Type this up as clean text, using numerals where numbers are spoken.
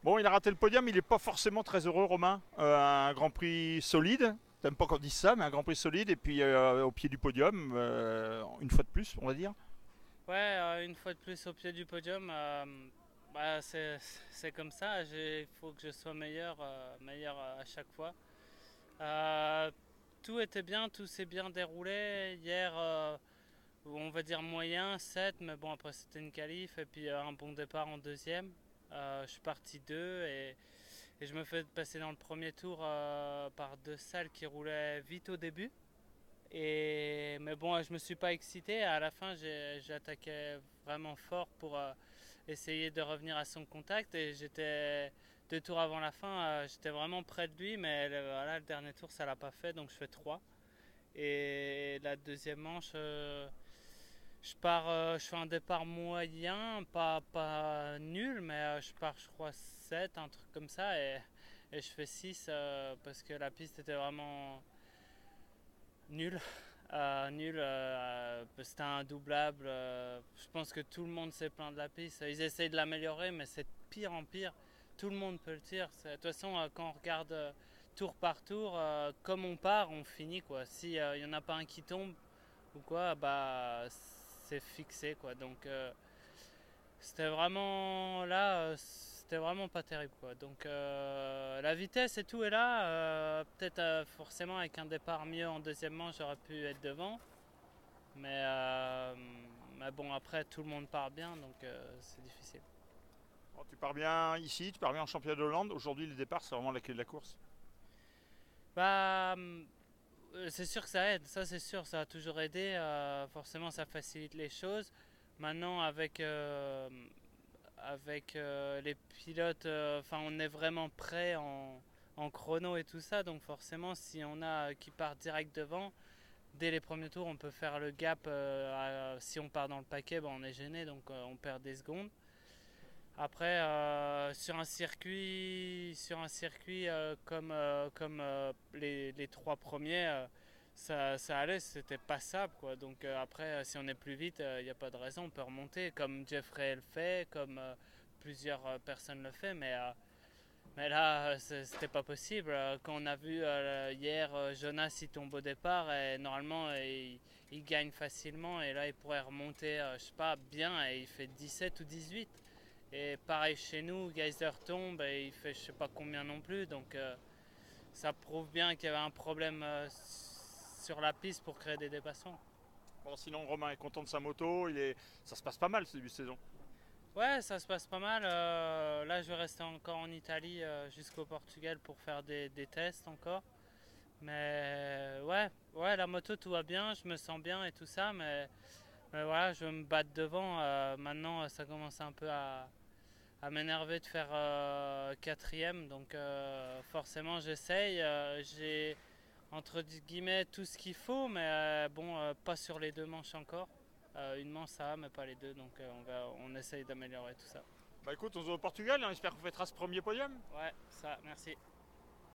Bon, il a raté le podium, il n'est pas forcément très heureux, Romain. Un Grand Prix solide, t'aimes pas qu'on dise ça, mais un Grand Prix solide, et puis au pied du podium, une fois de plus, on va dire. Ouais, une fois de plus au pied du podium, bah, c'est comme ça. Il faut que je sois meilleur, meilleur à chaque fois. Euh, Tout était bien, tout s'est bien déroulé. Hier, on va dire moyen, 7, mais bon, après c'était une qualif et puis un bon départ en deuxième. Je suis parti 2 et je me fais passer dans le premier tour par deux salles qui roulaient vite au début. Mais bon, je me suis pas excité. À la fin, j'ai attaqué vraiment fort pour essayer de revenir à son contact. Et j'étais 2 tours avant la fin, j'étais vraiment près de lui. Mais voilà, le dernier tour, ça l'a pas fait. Donc je fais 3. Et la deuxième manche, je fais un départ moyen, pas nul, mais je pars, je crois, 7 un truc comme ça. Et je fais 6 parce que la piste était vraiment nulle. Nul, c'était un doublable. Je pense que tout le monde s'est plaint de la piste. Ils essayent de l'améliorer, mais c'est de pire en pire. Tout le monde peut le dire. De toute façon, quand on regarde tour par tour, comme on part, on finit quoi. Si il y en a pas un qui tombe ou quoi, bah c'est fixé quoi. Donc c'était vraiment là, c'était vraiment pas terrible quoi. Donc la vitesse et tout est là. Peut-être forcément avec un départ mieux en deuxième manche, j'aurais pu être devant. Mais, euh, mais bon, après, tout le monde part bien, donc c'est difficile. Bon, tu pars bien ici, tu pars bien en championnat de Hollande. Aujourd'hui, le départ, c'est vraiment la clé de la course. Bah, c'est sûr que ça aide, ça c'est sûr, ça a toujours aidé. Forcément, ça facilite les choses. Maintenant, avec les pilotes, enfin, on est vraiment prêt en chrono et tout ça. Donc, forcément, si on a qui part direct devant, dès les premiers tours, on peut faire le gap. Si on part dans le paquet, bah, on est gêné, donc on perd des secondes. Après, sur un circuit comme les trois premiers, ça allait, c'était passable quoi. Donc après, si on est plus vite, il n'y a pas de raison, on peut remonter, comme Jeffrey le fait, comme plusieurs personnes le font, mais là, c'était pas possible. Quand on a vu hier, Jonas il tombe au départ et normalement il gagne facilement et là il pourrait remonter, je sais pas, bien et il fait 17 ou 18. Et pareil chez nous, Geyser tombe et il fait je sais pas combien non plus. Donc ça prouve bien qu'il y avait un problème sur la piste pour créer des dépassements. Bon, sinon, Romain est content de sa moto. Ça se passe pas mal ce début de saison. Ouais, ça se passe pas mal. Là, je vais rester encore en Italie jusqu'au Portugal pour faire des tests encore. Mais ouais, la moto tout va bien, je me sens bien et tout ça. Mais voilà, je veux me battre devant. Maintenant, ça commence un peu à m'énerver de faire quatrième. Donc forcément, j'essaye. J'ai entre guillemets tout ce qu'il faut, mais bon, pas sur les deux manches encore. Une manche ça va, mais pas les deux. Donc on essaye d'améliorer tout ça. Bah écoute, on se voit au Portugal, hein, j'espère qu'on fêtera ce premier podium. Ouais, ça, merci.